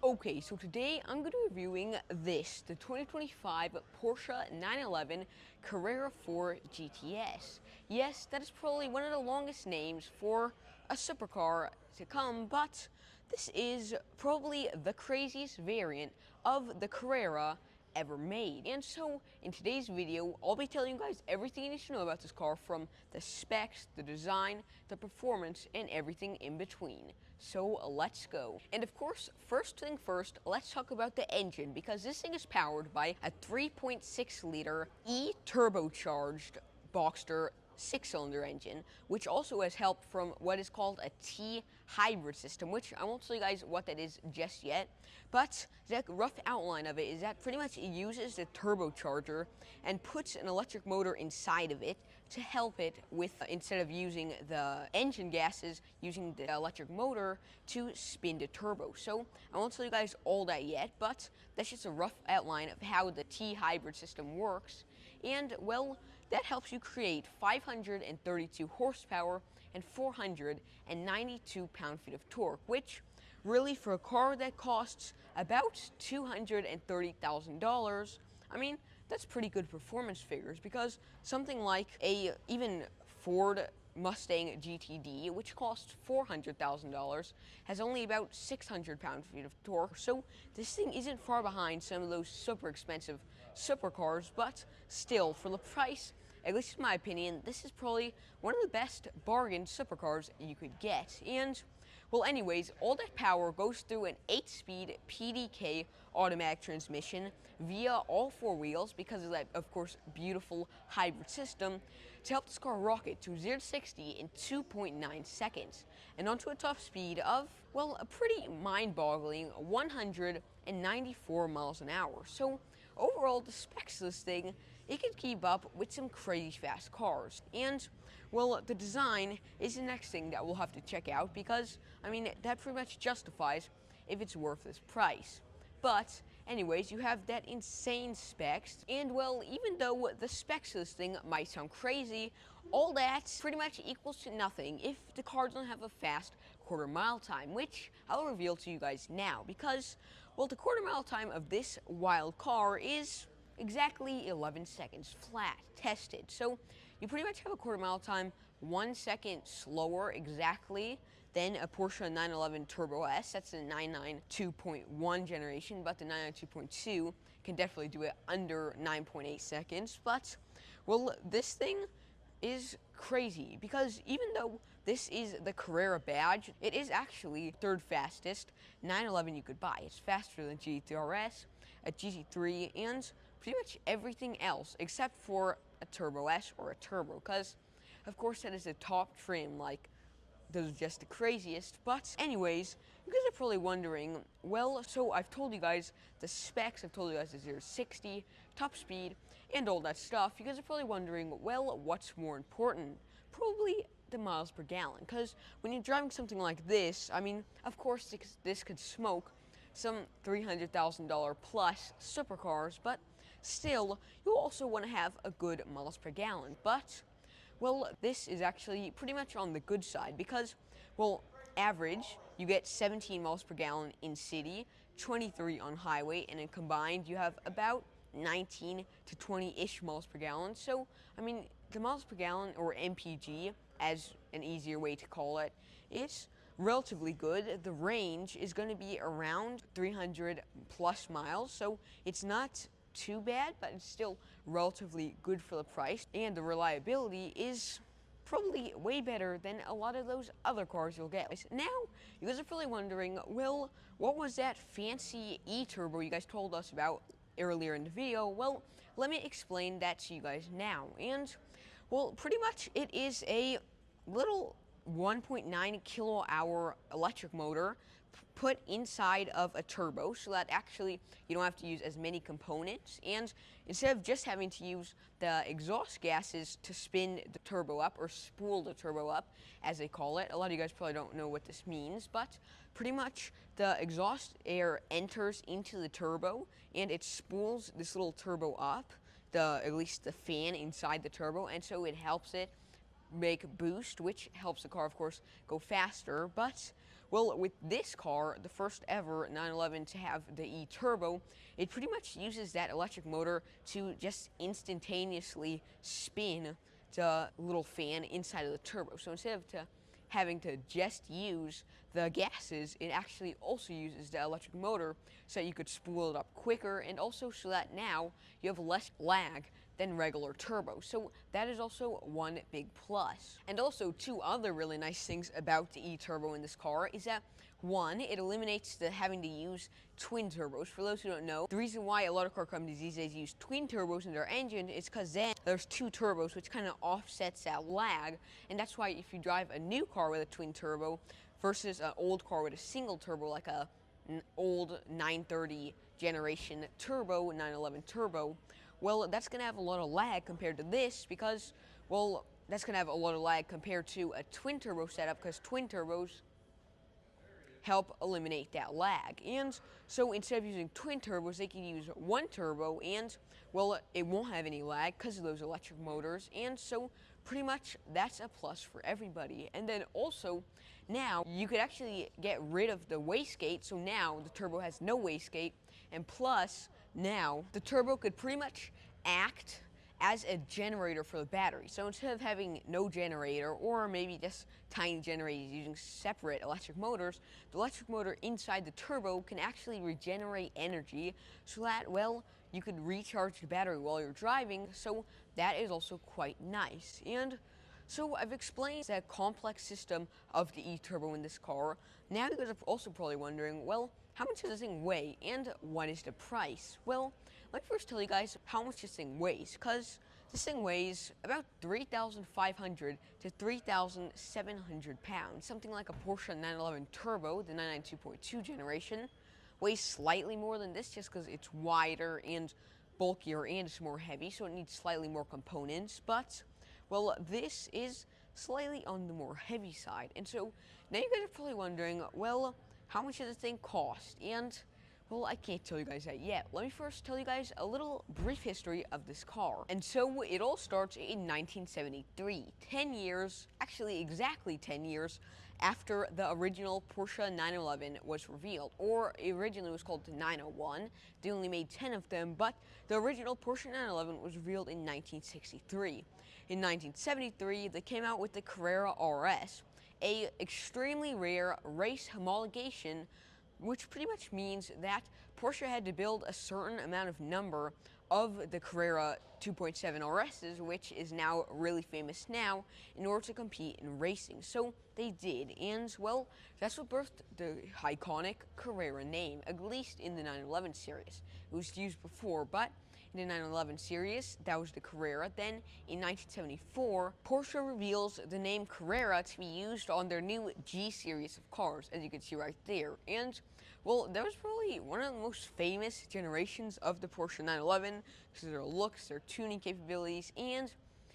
Okay, so today I'm going to be reviewing this, the 2025 Porsche 911 Carrera 4 GTS. Yes, that is probably one of the longest names for a supercar to come, but this is probably the craziest variant of the Carrera ever made. And so in today's video, I'll be telling you guys everything you need to know about this car, from the specs, the design, the performance, and everything in between. So let's go. And of course, first thing first, let's talk about the engine, because this thing is powered by a 3.6 liter turbocharged Boxster 6-cylinder engine, which also has help from what is called a T hybrid system, which I won't tell you guys what that is just yet, but the rough outline of it is that pretty much it uses the turbocharger and puts an electric motor inside of it to help it with, instead of using the engine gases, using the electric motor to spin the turbo. So I won't tell you guys all that yet, but that's just a rough outline of how the T hybrid system works. And well, that helps you create 532 horsepower and 492 pound-feet of torque, which really, for a car that costs about $230,000, I mean, that's pretty good performance figures, because something like even Ford Mustang GTD, which costs $400,000, has only about 600 pound-feet of torque. So this thing isn't far behind some of those super expensive supercars, but still, for the price, at least in my opinion, this is probably one of the best bargain supercars you could get. And well, anyways, all that power goes through an 8-speed PDK automatic transmission via all four wheels, because of that, of course, beautiful hybrid system, to help this car rocket to 0 to 60 in 2.9 seconds, and onto a top speed of, well, a pretty mind-boggling 194 miles an hour. So overall, the specs of this thing, it can keep up with some crazy fast cars. And well, the design is the next thing that we'll have to check out, because I mean, that pretty much justifies if it's worth this price. But anyways, you have that insane specs, and well, even though the specs of this thing might sound crazy, all that pretty much equals to nothing if the car doesn't have a fast quarter-mile time, which I'll reveal to you guys now, because well, the quarter-mile time of this wild car is exactly 11 seconds flat, tested. So you pretty much have a quarter-mile time 1 second slower exactly than a Porsche 911 Turbo S. That's the 992.1 generation, but the 992.2 can definitely do it under 9.8 seconds. But well, this thing is crazy, because even though this is the Carrera badge, it is actually third fastest 911 you could buy. It's faster than GT-RS, a GT3, and pretty much everything else except for a Turbo S or a Turbo, because of course that is the top trim. Like, those are just the craziest. But anyways, you guys are probably wondering, well, so I've told you guys the specs, I've told you guys the 0 to 60, top speed, and all that stuff. You guys are probably wondering, well, what's more important? Probably the miles per gallon, because when you're driving something like this, I mean, of course this could smoke some $300,000 plus supercars, but still, you also want to have a good miles per gallon. But well, this is actually pretty much on the good side, because, well, average, you get 17 miles per gallon in city, 23 on highway, and then combined, you have about 19 to 20-ish miles per gallon. So, I mean, the miles per gallon, or MPG, as an easier way to call it, is relatively good. The range is going to be around 300 plus miles, so it's not too bad, but it's still relatively good for the price, and the reliability is probably way better than a lot of those other cars you'll get. Now, you guys are probably wondering, well, what was that fancy e-turbo you guys told us about earlier in the video? Well, let me explain that to you guys now. And well, pretty much it is a little 1.9 kilowatt-hour electric motor put inside of a turbo, so that actually you don't have to use as many components, and instead of just having to use the exhaust gases to spin the turbo up, or spool the turbo up as they call it. A lot of you guys probably don't know what this means, but pretty much the exhaust air enters into the turbo and it spools this little turbo up, at least the fan inside the turbo, and so it helps it make boost, which helps the car, of course, go faster. But Well, with this car, the first ever 911 to have the E-Turbo, it pretty much uses that electric motor to just instantaneously spin the little fan inside of the turbo. So instead of having to just use the gases, it actually also uses the electric motor so that you could spool it up quicker, and also so that now you have less lag than regular turbo. So that is also one big plus. And also two other really nice things about the E-Turbo in this car is that one, it eliminates the having to use twin turbos. For those who don't know, the reason why a lot of car companies these days use twin turbos in their engine is because then there's two turbos, which kind of offsets that lag. And that's why if you drive a new car with a twin turbo versus an old car with a single turbo, like an old 930 generation turbo, 911 turbo, well, that's going to have a lot of lag compared to this because, well, that's going to have a lot of lag compared to a twin turbo setup because twin turbos help eliminate that lag. And so instead of using twin turbos, they can use one turbo, and well, it won't have any lag because of those electric motors. And so pretty much that's a plus for everybody. And then also now you could actually get rid of the wastegate, so now the turbo has no wastegate, and plus now the turbo could pretty much act as a generator for the battery. So instead of having no generator, or maybe just tiny generators using separate electric motors, the electric motor inside the turbo can actually regenerate energy so that, well, you could recharge the battery while you're driving, so that is also quite nice. And so I've explained the complex system of the E-Turbo in this car. Now you guys are also probably wondering, well, how much does this thing weigh, and what is the price? Well, let me first tell you guys how much this thing weighs, because this thing weighs about 3,500 to 3,700 pounds, something like a Porsche 911 Turbo, the 992.2 generation, weighs slightly more than this just because it's wider and bulkier and it's more heavy, so it needs slightly more components, but, well, this is slightly on the more heavy side. And so now you guys are probably wondering, well, how much does this thing cost? And well, I can't tell you guys that yet. Let me first tell you guys a little brief history of this car. And so it all starts in 1973, 10 years, actually exactly 10 years after the original Porsche 911 was revealed, or originally it was called the 901. They only made 10 of them, but the original Porsche 911 was revealed in 1963. In 1973, they came out with the Carrera RS, a extremely rare race homologation, which pretty much means that Porsche had to build a certain amount of number of the Carrera 2.7 RSs, which is now really famous now, in order to compete in racing. So they did, and well, that's what birthed the iconic Carrera name, at least in the 911 series. It was used before, but in the 911 series, that was the Carrera. Then, in 1974, Porsche reveals the name Carrera to be used on their new G series of cars, as you can see right there. And, well, that was probably one of the most famous generations of the Porsche 911, because of their looks, their tuning capabilities, and,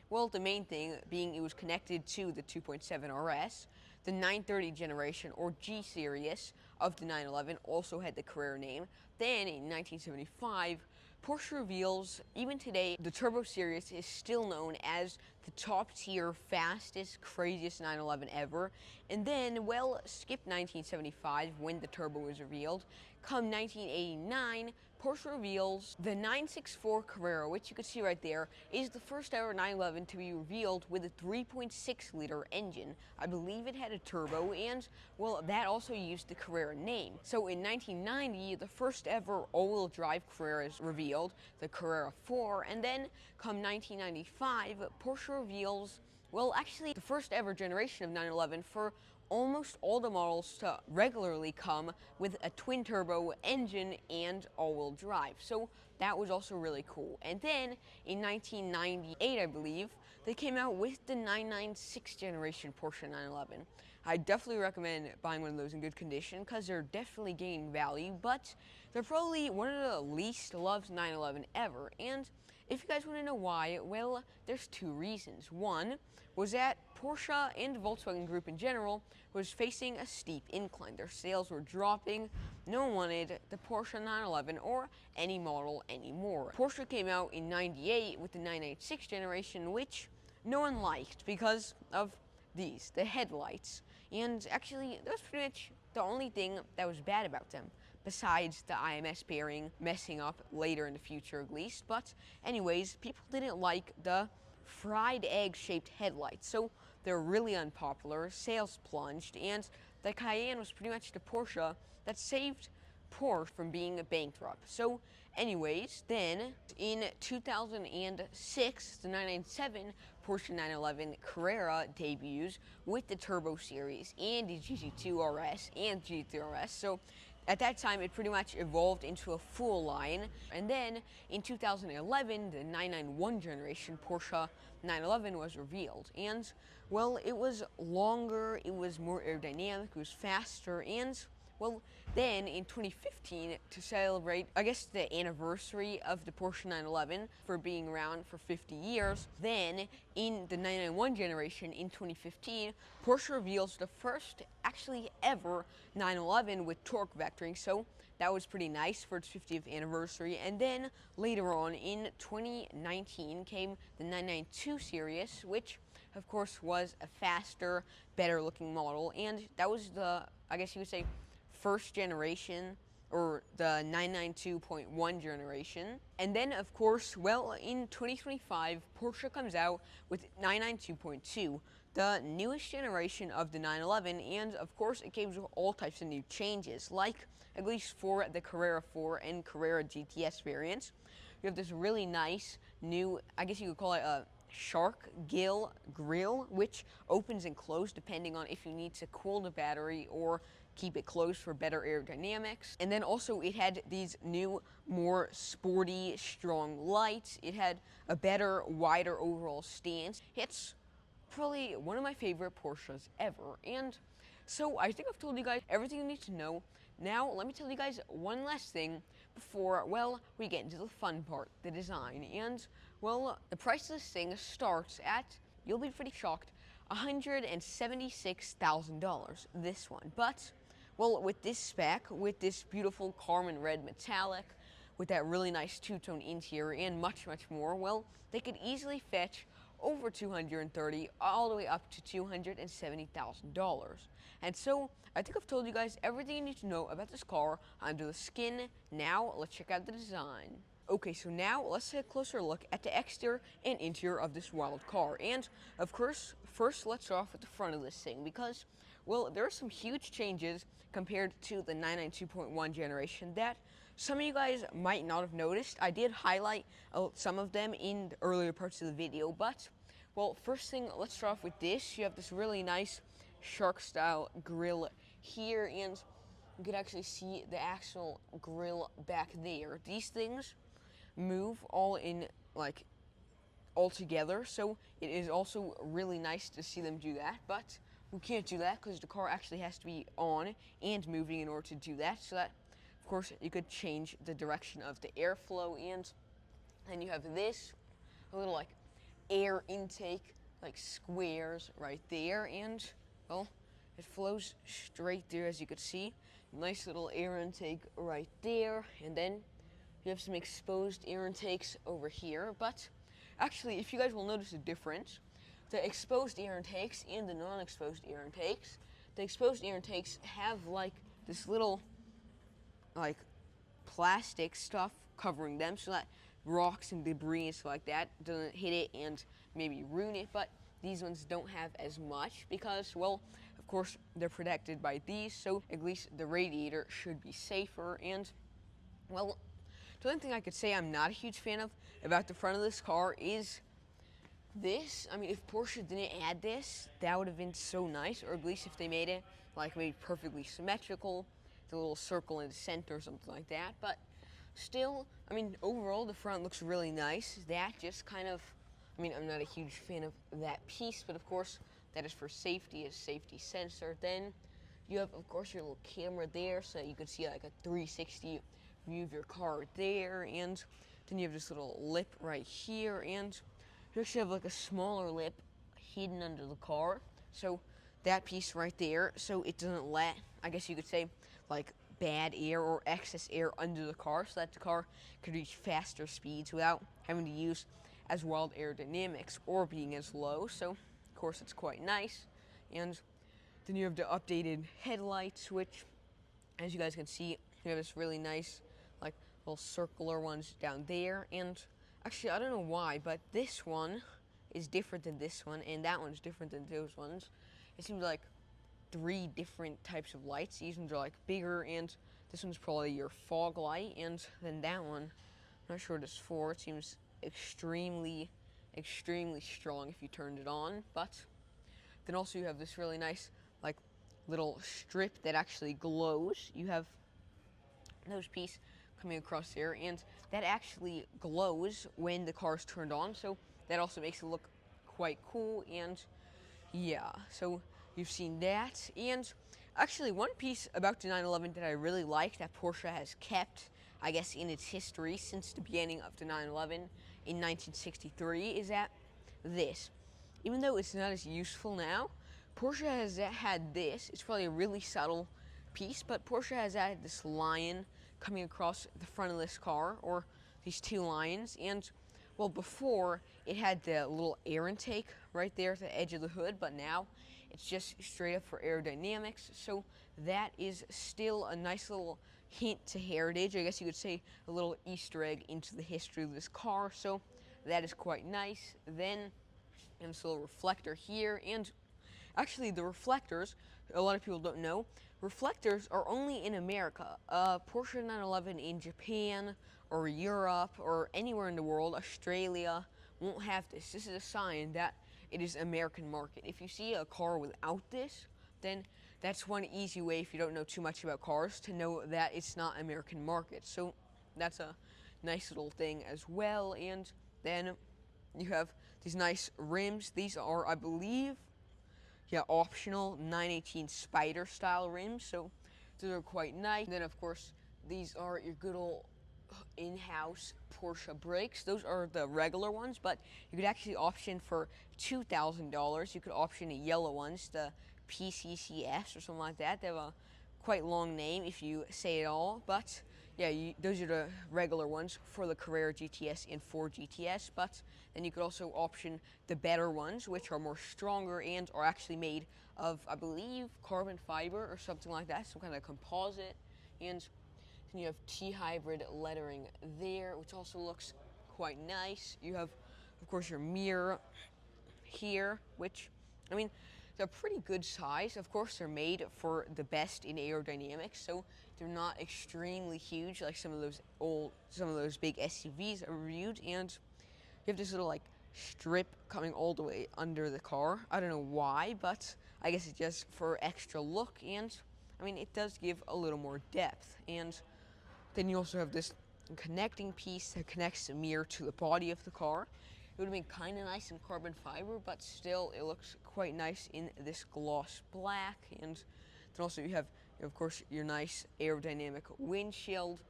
well, the main thing being it was connected to the 2.7 RS. The 930 generation, or G series, of the 911 also had the Carrera name. Then, in 1975, Porsche reveals, even today, the Turbo series is still known as the top-tier, fastest, craziest 911 ever. And then, well, skip 1975 when the Turbo was revealed. Come 1989, Porsche reveals the 964 Carrera, which you can see right there, is the first ever 911 to be revealed with a 3.6-liter engine. I believe it had a turbo, and, well, that also used the Carrera name. So in 1990, the first ever all-wheel drive Carrera is revealed, the Carrera 4, and then come 1995, Porsche reveals, well, actually, the first ever generation of 911 for almost all the models to regularly come with a twin-turbo engine and all-wheel drive. So that was also really cool. And then in 1998, I believe, they came out with the 996 generation Porsche 911. I definitely recommend buying one of those in good condition because they're definitely gaining value, but they're probably one of the least loved 911 ever. And if you guys want to know why, well, there's two reasons. One was that Porsche and the Volkswagen Group in general was facing a steep incline. Their sales were dropping. No one wanted the Porsche 911 or any model anymore. Porsche came out in 98 with the 996 generation, which no one liked because of the headlights. And actually, that was pretty much the only thing that was bad about them, besides the IMS bearing messing up later in the future at least. But anyways, people didn't like the fried egg shaped headlights, so they're really unpopular, sales plunged, and the Cayenne was pretty much the Porsche that saved Porsche from being bankrupt. So anyways, then in 2006, the 997 Porsche 911 Carrera debuts with the Turbo Series and the GT2 RS and GT RS. So at that time, it pretty much evolved into a full line. And then in 2011, the 991 generation Porsche 911 was revealed. And, well, it was longer, it was more aerodynamic, it was faster, and, well, then in 2015, to celebrate, I guess, the anniversary of the Porsche 911 for being around for 50 years, then in the 991 generation in 2015, Porsche reveals the first, actually ever, 911 with torque vectoring. So that was pretty nice for its 50th anniversary. And then later on in 2019 came the 992 series, which of course was a faster, better looking model. And that was the, I guess you would say, first generation, or the 992.1 generation. And then of course, well, in 2025, Porsche comes out with 992.2, the newest generation of the 911, and of course it came with all types of new changes, like at least for the Carrera 4 and Carrera GTS variants. You have this really nice new, I guess you could call it a shark gill grill, which opens and closes depending on if you need to cool the battery or keep it closed for better aerodynamics. And then also it had these new, more sporty, strong lights. It had a better, wider overall stance. It's probably one of my favorite Porsches ever. And so I think I've told you guys everything you need to know. Now let me tell you guys one last thing before, well, we get into the fun part, the design. And, well, the price of this thing starts at, you'll be pretty shocked, $176,000, this one. But, well, with this spec, with this beautiful Carmine red metallic, with that really nice two-tone interior and much, much more, well, they could easily fetch over $230,000 all the way up to $270,000. And so I think I've told you guys everything you need to know about this car under the skin. Now let's check out the design. Okay, so now let's take a closer look at the exterior and interior of this wild car. And of course, first let's start off with the front of this thing, because, well, there are some huge changes compared to the 992.1 generation that some of you guys might not have noticed. I did highlight some of them in the earlier parts of the video, but, well, first thing, let's start off with this. You have this really nice shark-style grille here, and you can actually see the actual grille back there. These things move all in, like, all together, so it is also really nice to see them do that, but we can't do that because the car actually has to be on and moving in order to do that, so that, of course, you could change the direction of the airflow. And then you have this, a little, like, air intake, like, squares right there, and, well, it flows straight there, as you could see. Nice little air intake right there, and then you have some exposed air intakes over here. But actually, if you guys will notice a difference, the exposed air intakes and the non-exposed air intakes, the exposed air intakes have, like, this little, like, plastic stuff covering them so that rocks and debris and stuff like that doesn't hit it and maybe ruin it. But these ones don't have as much because, well, of course, they're protected by these, so at least the radiator should be safer. And, well, the only thing I could say I'm not a huge fan of about the front of this car is this. I mean, if Porsche didn't add this, that would have been so nice, or at least if they made it, like, maybe perfectly symmetrical, the little circle in the center or something like that. But still, I mean, overall, the front looks really nice. That just kind of, I mean, I'm not a huge fan of that piece, but of course, that is for safety, a safety sensor. Then you have, of course, your little camera there so that you can see, like, a 360 view of your car there. And then you have this little lip right here, and you actually have, like, a smaller lip hidden under the car. So that piece right there, so it doesn't let, I guess you could say, like, bad air or excess air under the car, so that the car could reach faster speeds without having to use as wild aerodynamics or being as low. So, of course, it's quite nice. And Then you have the updated headlights, which, as you guys can see, you have this really nice, like, little circular ones down there. And actually, I don't know why, but this one is different than this one, and that one's different than those ones. It seems like 3 different types of lights. These ones are like bigger, and this one's probably your fog light, and then that one, I'm not sure what it's for. It seems extremely strong if you turned it on. But then also you have this really nice, like, little strip that actually glows. You have those piece coming across there, and that actually glows when the car is turned on, so that also makes it look quite cool. And yeah, so you've seen that. And actually, one piece about the 911 that I really like that Porsche has kept, I guess, in its history since the beginning of the 911 in 1963 is that this. Even though it's not as useful now, Porsche has had this. It's probably a really subtle piece, but Porsche has added this lion coming across the front of this car, or these 2 lions. And well, before it had the little air intake right there at the edge of the hood, but now it's just straight up for aerodynamics. So that is still a nice little hint to heritage. I guess you could say a little Easter egg into the history of this car. So that is quite nice. Then this little reflector here, and actually the reflectors, a lot of people don't know, reflectors are only in America. Porsche 911 in Japan or Europe or anywhere in the world, Australia, won't have this. This is a sign that it is American market. If you see a car without this, then that's one easy way, if you don't know too much about cars, to know that it's not American market. So that's a nice little thing as well. And then you have these nice rims. These are, I believe, optional 918 Spider style rims, so those are quite nice. And then of course these are your good old in-house Porsche brakes. Those are the regular ones, but you could actually option for $2,000. You could option the yellow ones, the PCCS or something like that. They have a quite long name if you say it all, but yeah, those are the regular ones for the Carrera GTS and Ford GTS. But then you could also option the better ones, which are more stronger and are actually made of, I believe, carbon fiber or something like that, some kind of composite. And then you have T-hybrid lettering there, which also looks quite nice. You have, of course, your mirror here, which, I mean, they're pretty good size. Of course, they're made for the best in aerodynamics, so they're not extremely huge like some of those big SUVs I reviewed. And you have this little, like, strip coming all the way under the car. I don't know why, but I guess it's just for extra look. And I mean, it does give a little more depth. And then you also have this connecting piece that connects the mirror to the body of the car. It would have been kind of nice in carbon fiber, but still it looks quite nice in this gloss black. And then also you have, of course, your nice aerodynamic windshield.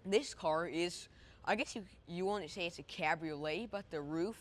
This car is, I guess you want to say it's a cabriolet, but the roof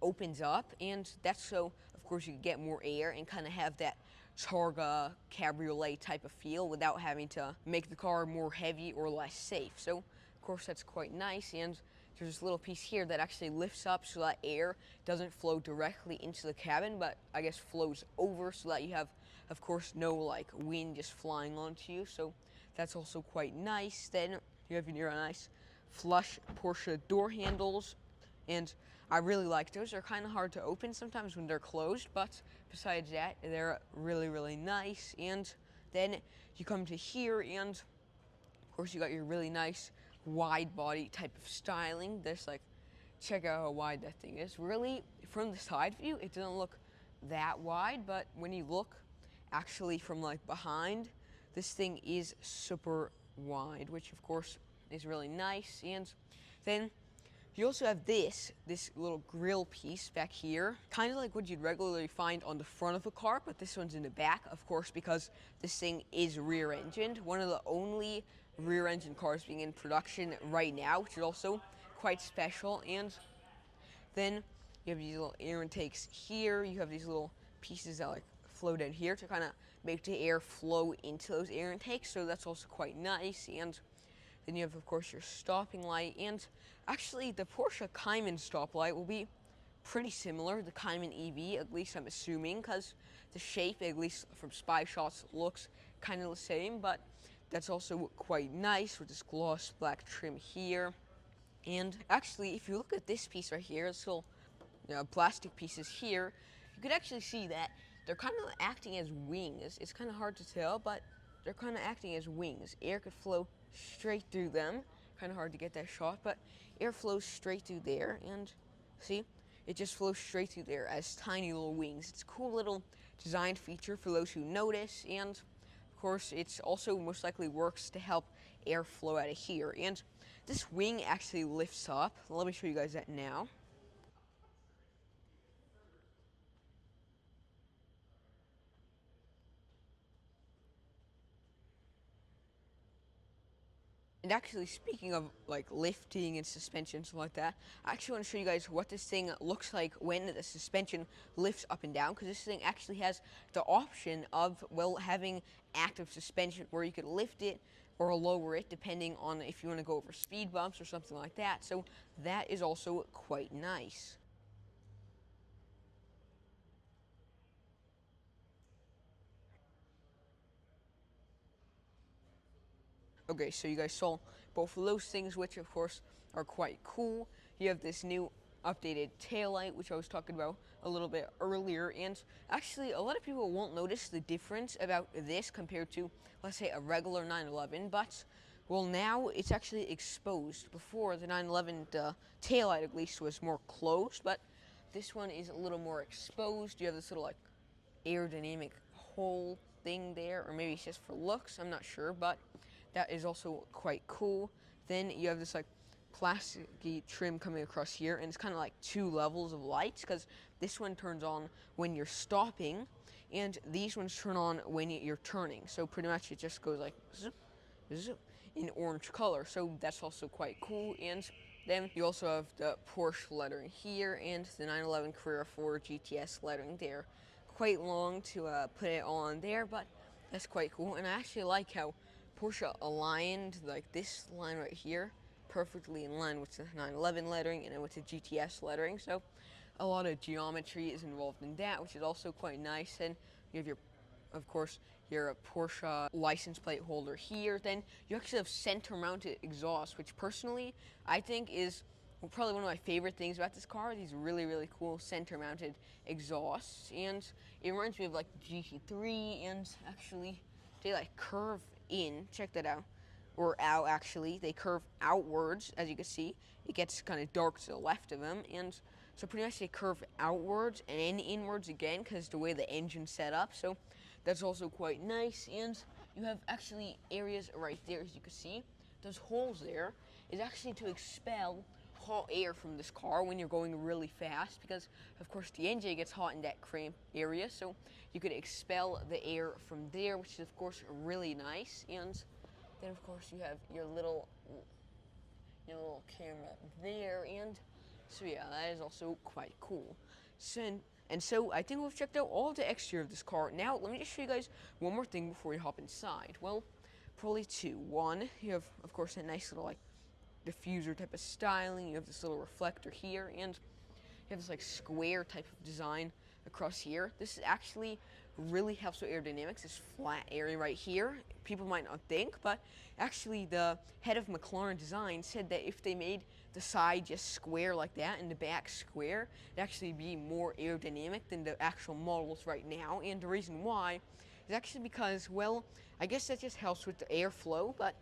opens up, and that's so, of course, you can get more air and kind of have that Targa cabriolet type of feel without having to make the car more heavy or less safe. So, of course, that's quite nice. And there's this little piece here that actually lifts up so that air doesn't flow directly into the cabin, but I guess flows over so that you have, of course, no like wind just flying onto you. So that's also quite nice. Then you have your nice flush Porsche door handles, and I really like those. They're kind of hard to open sometimes when they're closed, but besides that, they're really nice. And then you come to here, and of course you got your really nice wide body type of styling. This, like, check out how wide that thing is. Really, from the side view, it doesn't look that wide, but when you look actually from like behind, this thing is super wide, which of course is really nice. And then you also have this little grill piece back here, kind of like what you'd regularly find on the front of a car, but this one's in the back, of course, because this thing is rear-engined. One of the only rear-engine cars being in production right now, which is also quite special. And then you have these little air intakes here. You have these little pieces that like flow down here to kind of make the air flow into those air intakes, so that's also quite nice. And then you have, of course, your stopping light, and actually the Porsche Cayman stoplight will be pretty similar to Cayman EV, at least I'm assuming, because the shape, at least from spy shots, looks kind of the same, but that's also quite nice with this gloss black trim here. And actually, if you look at this piece right here, this little plastic pieces here, you could actually see that they're kind of acting as wings. It's kind of hard to tell, but they're kind of acting as wings. Air could flow straight through them. Kind of hard to get that shot, but air flows straight through there, and see, it just flows straight through there as tiny little wings. It's a cool little design feature for those who notice, and of course, it's also most likely works to help air flow out of here. And this wing actually lifts up. Let me show you guys that now. And actually, speaking of like lifting and suspension, stuff like that, I actually want to show you guys what this thing looks like when the suspension lifts up and down, because this thing actually has the option of, well, having active suspension where you could lift it or lower it depending on if you want to go over speed bumps or something like that. So that is also quite nice. Okay, so you guys saw both of those things, which of course are quite cool. You have this new updated taillight, which I was talking about a little bit earlier, and actually a lot of people won't notice the difference about this compared to, let's say, a regular 911, but well, now it's actually exposed. Before, the 911 taillight at least was more closed, but this one is a little more exposed. You have this little like aerodynamic hole thing there, or maybe it's just for looks, I'm not sure, but that is also quite cool. Then you have this like plasticky trim coming across here, and it's kind of like two levels of lights, because this one turns on when you're stopping, and these ones turn on when you're turning. So pretty much it just goes like zoop, zoop, in orange color. So that's also quite cool. And then you also have the Porsche lettering here and the 911 Carrera 4 GTS lettering there. Quite long to put it on there, but that's quite cool. And I actually like how Porsche aligned like this line right here perfectly in line with the 911 lettering and then with the GTS lettering. So a lot of geometry is involved in that, which is also quite nice. And you have your, of course, your Porsche license plate holder here. Then you actually have center mounted exhaust, which personally I think is probably one of my favorite things about this car. These really, really cool center mounted exhausts. And it reminds me of like GT3, and actually they like curve in. Check that out. Or out, actually. They curve outwards, as you can see. It gets kind of dark to the left of them, and so pretty much they curve outwards and then inwards again, because the way the engine's set up. So that's also quite nice. And you have actually areas right there, as you can see. Those holes there is actually to expel hot air from this car when you're going really fast, because of course the engine gets hot in that cramp area, so you could expel the air from there, which is of course really nice. And then of course you have your little camera there, and so yeah, that is also quite cool. So I think we've checked out all the exterior of this car. Now let me just show you guys one more thing before we hop inside. Well, probably two. One, you have of course a nice little like diffuser type of styling. You have this little reflector here, and you have this like square type of design across here. This actually really helps with aerodynamics, this flat area right here. People might not think, but actually the head of McLaren Design said that if they made the side just square like that and the back square, it'd actually be more aerodynamic than the actual models right now. And the reason why is actually because, well, I guess that just helps with the airflow, but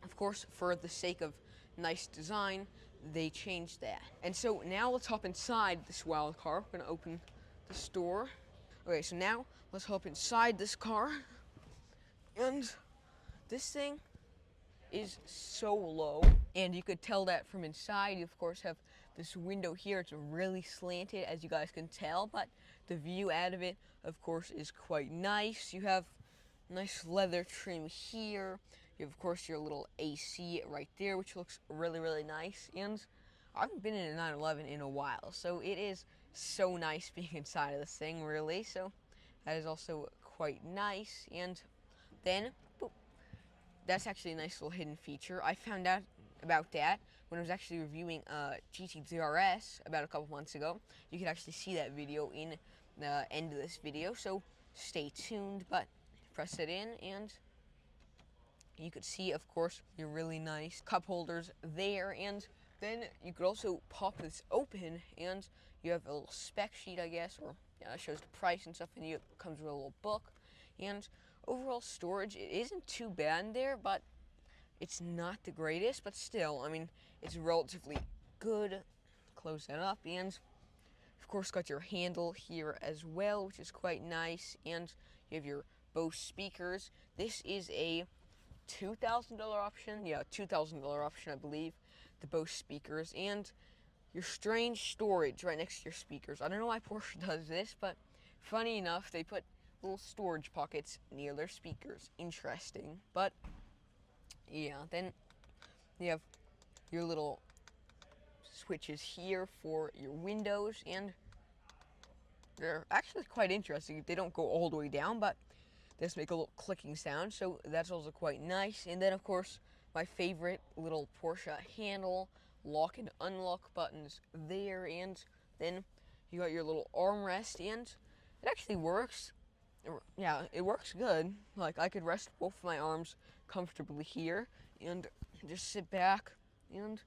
of course, for the sake of nice design, they changed that. And so now let's hop inside this wild car. We're gonna open this door. Okay, so now let's hop inside this car. And this thing is so low, and you could tell that from inside. You of course have this window here. It's really slanted, as you guys can tell, but the view out of it of course is quite nice. You have nice leather trim here. You have of course your little AC right there, which looks really, really nice. And I haven't been in a 911 in a while, so it is so nice being inside of this thing, really. So that is also quite nice. And then, boop, that's actually a nice little hidden feature. I found out about that when I was actually reviewing GT-RS about a couple months ago. You can actually see that video in the end of this video, so stay tuned. But press it in, and you could see, of course, your really nice cup holders there, and then you could also pop this open, and you have a little spec sheet, I guess, or it shows the price and stuff, and it comes with a little book. And overall storage, it isn't too bad in there, but it's not the greatest, but still, I mean, it's relatively good. Close that up, and of course got your handle here as well, which is quite nice, and you have your Bose speakers. This is a $2,000 option, yeah, $2,000 option, I believe, the Bose speakers, and your strange storage right next to your speakers. I don't know why Porsche does this, but funny enough, they put little storage pockets near their speakers. Interesting, but yeah, then you have your little switches here for your windows, and they're actually quite interesting. They don't go all the way down, but they just make a little clicking sound, so that's also quite nice. And then, of course, my favorite little Porsche handle, lock and unlock buttons there, and then you got your little armrest, and it actually works. Yeah, it works good. Like, I could rest both my arms comfortably here and just sit back, and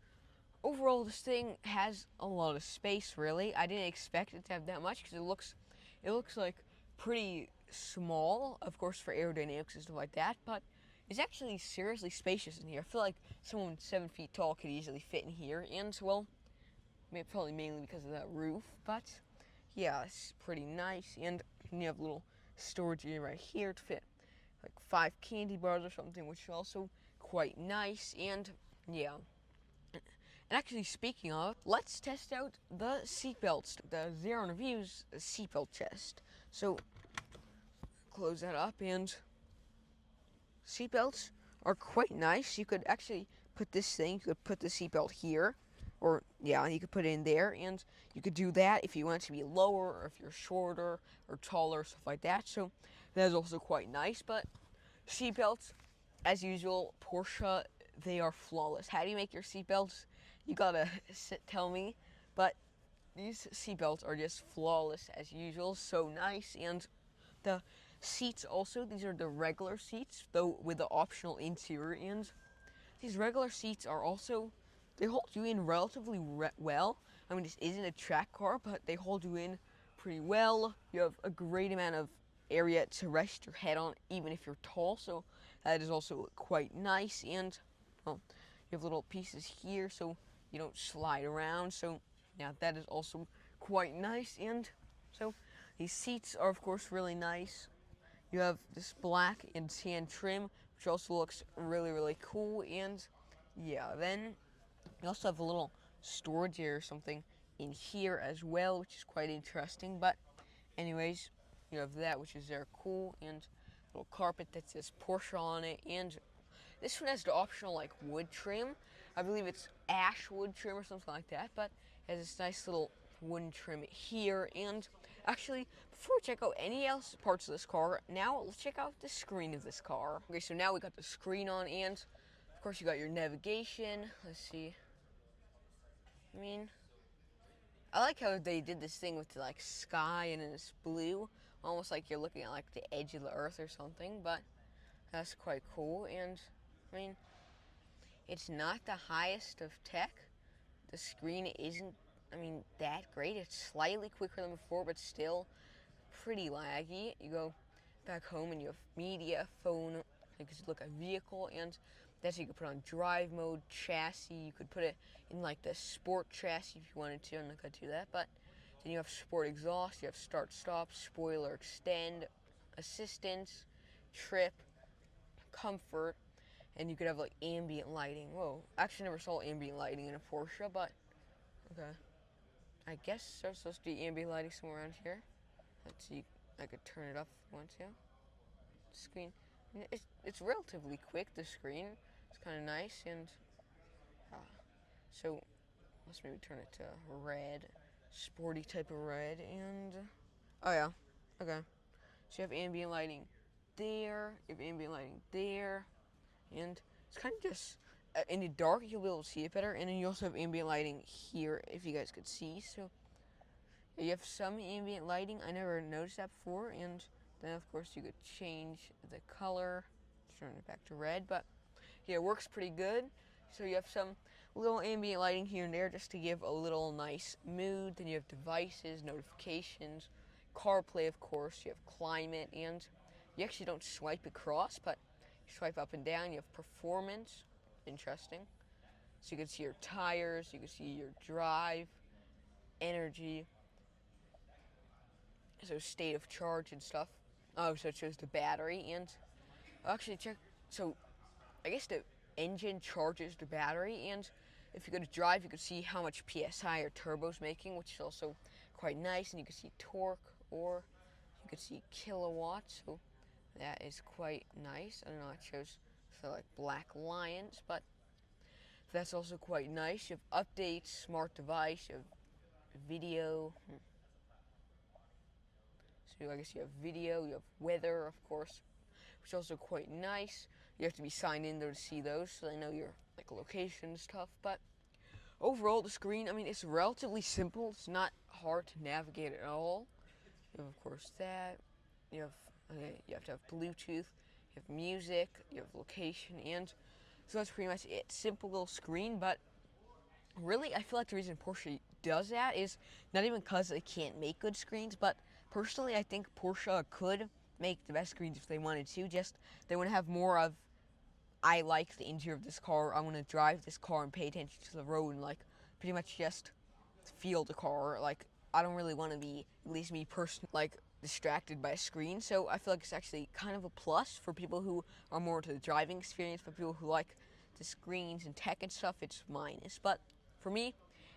overall this thing has a lot of space, really. I didn't expect it to have that much, because it looks like pretty small, of course, for aerodynamics and stuff like that, but it's actually seriously spacious in here. I feel like someone 7 feet tall could easily fit in here, and, well, probably mainly because of that roof, but yeah, it's pretty nice. And you have a little storage area right here to fit like 5 candy bars or something, which is also quite nice. And yeah, and actually, speaking of, let's test out the seatbelts, the Xaaron Reviews seatbelt test. So close that up, and seatbelts are quite nice. You could actually put this thing, you could put the seatbelt here, or yeah, you could put it in there, and you could do that if you want it to be lower, or if you're shorter or taller, stuff like that. So that is also quite nice. But seatbelts, as usual, Porsche, they are flawless. How do you make your seatbelts? You gotta tell me. But these seatbelts are just flawless as usual, so nice. And the seats also, these are the regular seats, though with the optional interior, and these regular seats are also, they hold you in relatively well. I mean, this isn't a track car, but they hold you in pretty well. You have a great amount of area to rest your head on, even if you're tall, so that is also quite nice. And, well, you have little pieces here so you don't slide around, so yeah, that is also quite nice. And so these seats are, of course, really nice. You have this black and tan trim, which also looks really, really cool. And yeah, then you also have a little storage area or something in here as well, which is quite interesting. But anyways, you have that, which is very cool, and a little carpet that says Porsche on it. And this one has the optional like wood trim. I believe it's ash wood trim or something like that, but it has this nice little wooden trim here. And actually, before we check out any else parts of this car, now let's check out the screen of this car. Okay, so now we got the screen on, and of course you got your navigation. Let's see. I mean, I like how they did this thing with the like sky and then this blue, almost like you're looking at like the edge of the earth or something, but that's quite cool. And I mean, it's not the highest of tech. The screen isn't, I mean, that great. It's slightly quicker than before, but still pretty laggy. You go back home and you have media, phone, you can look at vehicle, and that's, you could put on drive mode, chassis. You could put it in like the sport chassis if you wanted to. I'm not gonna do that, but then you have sport exhaust, you have start stop, spoiler extend, assistance, trip, comfort, and you could have like ambient lighting. Whoa, actually never saw ambient lighting in a Porsche, but okay. I guess there's supposed to be ambient lighting somewhere around here. Let's see, I could turn it up if I want to. Screen, it's relatively quick, the screen. It's kind of nice, and so let's maybe turn it to red, sporty type of red, and oh yeah, okay. So you have ambient lighting there, you have ambient lighting there, and it's kind of just in the dark you'll be able to see it better, and then you also have ambient lighting here if you guys could see. So you have some ambient lighting. I never noticed that before, and then of course you could change the color, turn it back to red, but yeah, it works pretty good. So you have some little ambient lighting here and there just to give a little nice mood. Then you have devices, notifications, CarPlay, of course. You have climate, and you actually don't swipe across, but you swipe up and down. You have performance, interesting. So you can see your tires, you can see your drive, energy, so state of charge and stuff. Oh, so it shows the battery, and I'll actually check. So I guess the engine charges the battery, and if you go to drive, you can see how much PSI or turbo's making, which is also quite nice, and you can see torque, or you can see kilowatts, so that is quite nice. I don't know, it shows so like black lions, but that's also quite nice. You have updates, smart device, you have video. So I guess you have video, you have weather, of course, which is also quite nice. You have to be signed in though to see those, so they know your like location and stuff. But overall, the screen, I mean, it's relatively simple. It's not hard to navigate at all. You have, of course, that. You have you have to have Bluetooth. You have music. You have location, and so that's pretty much it. Simple little screen, but really, I feel like the reason Porsche does that is not even because they can't make good screens, but personally, I think Porsche could make the best screens if they wanted to. Just they want to have more of, I like the interior of this car. I want to drive this car and pay attention to the road and like pretty much just feel the car. Like I don't really want to be, at least me personally, like distracted by a screen. So I feel like it's actually kind of a plus for people who are more into the driving experience. For people who like the screens and tech and stuff, it's minus. But for me,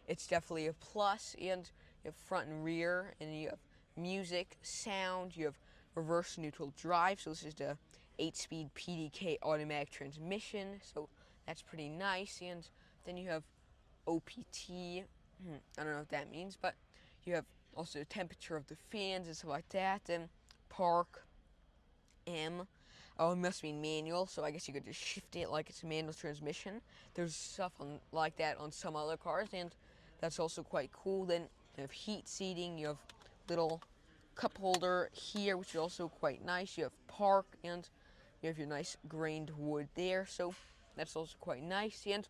it's definitely a plus. And you have front and rear, and you have music, sound, you have reverse neutral drive. So this is the 8-speed PDK automatic transmission, so that's pretty nice. And then you have OPT, I don't know what that means, but you have also the temperature of the fans and stuff like that. And park, M, oh, it must be manual, so I guess you could just shift it like it's a manual transmission. There's stuff like that on some other cars, and that's also quite cool. Then you have heat seating, you have little cup holder here, which is also quite nice. You have park, and you have your nice grained wood there, so that's also quite nice. And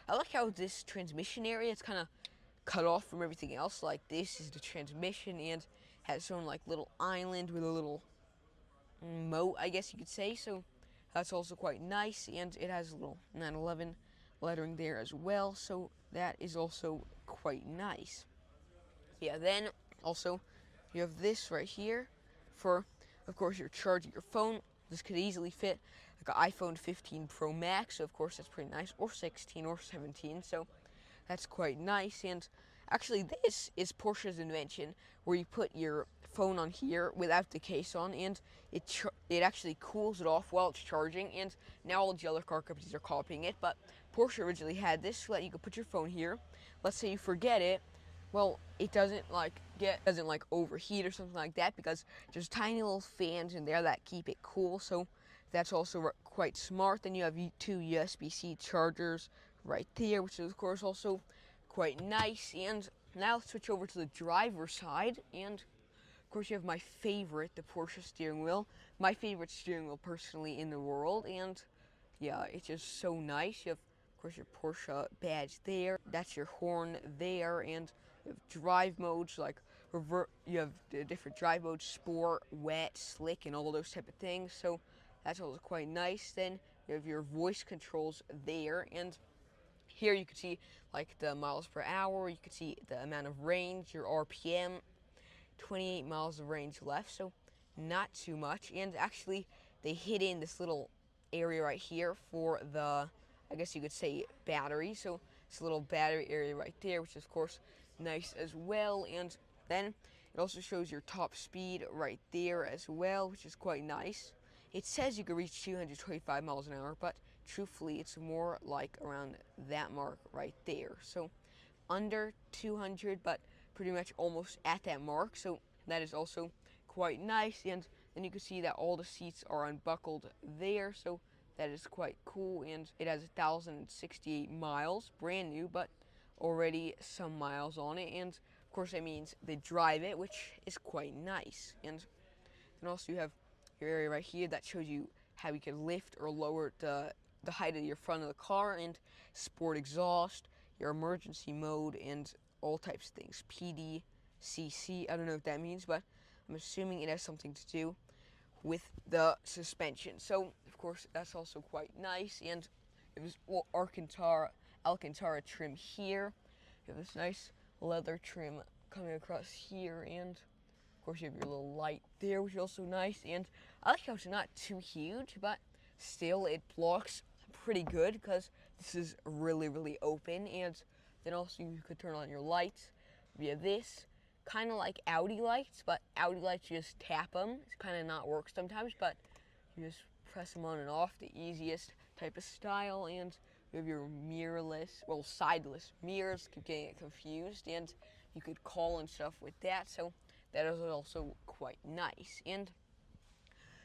I like how this transmission area is kind of cut off from everything else. Like this is the transmission, and has its own like little island with a little moat, I guess you could say. So that's also quite nice, and it has a little 911 lettering there as well. So that is also quite nice. Yeah, then also you have this right here for, of course, you're charging your phone. This could easily fit like an iPhone 15 Pro Max, so of course that's pretty nice, or 16 or 17, so that's quite nice. And actually this is Porsche's invention, where you put your phone on here without the case on, and it actually cools it off while it's charging. And now all the other car companies are copying it, but Porsche originally had this so that you could put your phone here. Let's say you forget it, well, it doesn't overheat or something like that, because there's tiny little fans in there that keep it cool. So that's also quite smart. Then you have two USB-C chargers right there, which is of course also quite nice. And now let's switch over to the driver's side, and of course you have my favorite, the Porsche steering wheel. My favorite steering wheel personally in the world, and yeah, it's just so nice. You have, of course, your Porsche badge there. That's your horn there, and you have drive modes like you have the different drive modes: sport, wet, slick, and all those type of things. So that's also quite nice. Then you have your voice controls there, and here you can see like the miles per hour. You can see the amount of range, your RPM. 28 miles of range left, so not too much. And actually, they hid in this little area right here for the, I guess you could say, battery. So it's a little battery area right there, which is of course nice as well. And then it also shows your top speed right there as well, which is quite nice. It says you can reach 225 miles an hour, but truthfully, it's more like around that mark right there. So under 200, but pretty much almost at that mark, so that is also quite nice. And then you can see that all the seats are unbuckled there, so that is quite cool, and it has 1,068 miles, brand new, but already some miles on it, and of course that means they drive it, which is quite nice. And then also you have your area right here that shows you how you can lift or lower the height of your front of the car, and sport exhaust, your emergency mode, and all types of things. PD, CC, I don't know what that means, but I'm assuming it has something to do with the suspension. So, of course, that's also quite nice. And it was Alcantara trim here. You have this nice leather trim coming across here, and of course you have your little light there, which is also nice. And I like how it's not too huge, but still it blocks pretty good because this is really, really open. And then also you could turn on your lights via this, kind of like Audi lights, but Audi lights, you just tap them. It's kind of not work sometimes, but you just press them on and off, the easiest type of style. And you have your mirrorless, well, sideless mirrors, keep getting it confused, and you could call and stuff with that, so that is also quite nice. And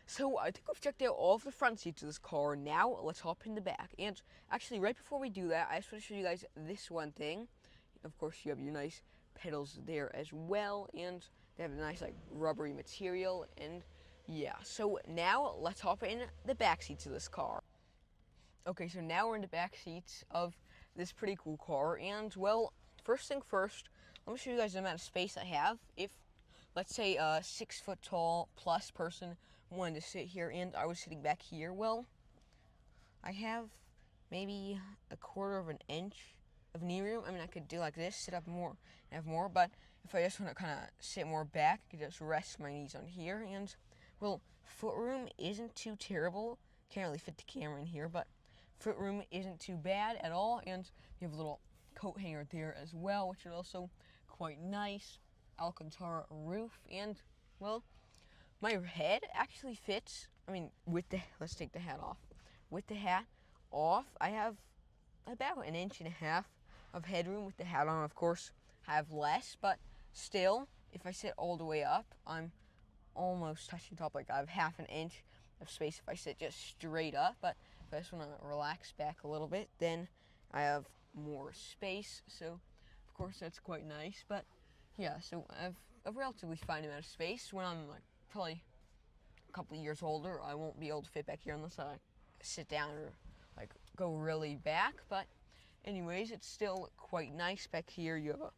so I think we've checked out all of the front seats of this car. Now let's hop in the back. And actually, right before we do that, I just want to show you guys this one thing. Of course, you have your nice pedals there as well, and they have a nice like rubbery material. And yeah, so now let's hop in the back seats of this car. Okay, so now we're in the back seats of this pretty cool car, and well, first thing first, let me show you guys the amount of space I have. If, let's say, a 6 foot tall plus person wanted to sit here and I was sitting back here, well, I have maybe 1/4 of an inch of knee room. I mean, I could do like this, sit up more, and have more, but if I just want to kind of sit more back, I could just rest my knees on here, and, well, foot room isn't too terrible. Can't really fit the camera in here, but foot room isn't too bad at all, and you have a little coat hanger there as well, which is also quite nice. Alcantara roof, and, well, my head actually fits. I mean, let's take the hat off. With the hat off, I have about 1.5 inches of headroom. With the hat on, of course, I have less, but still, if I sit all the way up, I'm almost touching top. Like, I have 1/2 inch of space if I sit just straight up, but if I just want to relax back a little bit, then I have more space, so of course that's quite nice. But yeah, so I have a relatively fine amount of space. When I'm like probably a couple of years older, I won't be able to fit back here unless I sit down or like go really back, but anyways, it's still quite nice back here. You have a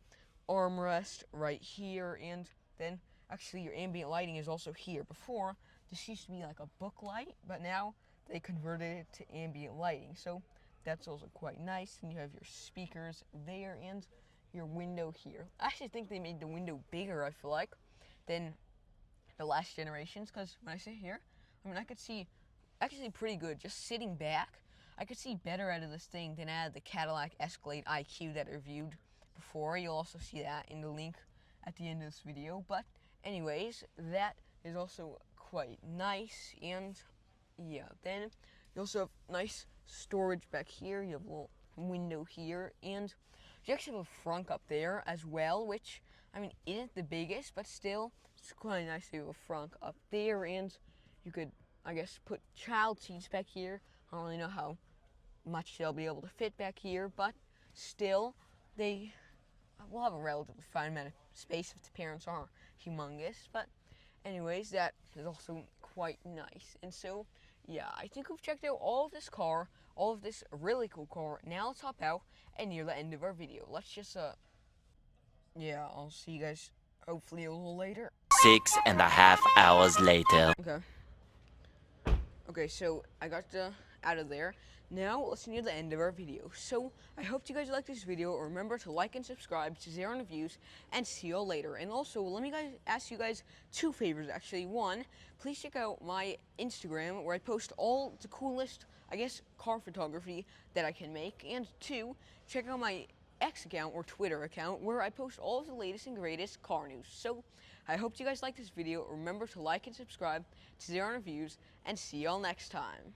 armrest right here, and then actually your ambient lighting is also here. Before, this used to be like a book light, but now they converted it to ambient lighting, so that's also quite nice. And you have your speakers there and your window here. I actually think they made the window bigger, I feel like, than the last generations, because when I sit here, I mean, I could see actually pretty good. Just sitting back, I could see better out of this thing than out of the Cadillac Escalade IQ that I reviewed before. You'll also see that in the link at the end of this video. But anyways, that is also quite nice. And yeah, then you also have nice storage back here. You have a little window here, and you actually have a frunk up there as well, which, I mean, isn't the biggest, but still, it's quite nice to have a frunk up there. And you could, I guess, put child seats back here. I don't really know how much they'll be able to fit back here, but still, they will have a relatively fine amount of space if the parents aren't humongous. But anyways, that is also quite nice. And so, yeah, I think we've checked out all of this car, all of this really cool car. Now let's hop out and near the end of our video. Let's just, yeah, I'll see you guys hopefully a little later. 6.5 hours later. Okay, so I got out of there. Now let's near the end of our video. So I hope you guys liked this video. Remember to like and subscribe to Xaaron Reviews, and see you all later. And also, let me ask you guys 2 favors actually. One, please check out my Instagram where I post all the coolest, I guess, car photography that I can make. And 2, check out my X account or Twitter account where I post all of the latest and greatest car news. So I hope you guys liked this video. Remember to like and subscribe to Xaaron Reviews, and see y'all next time.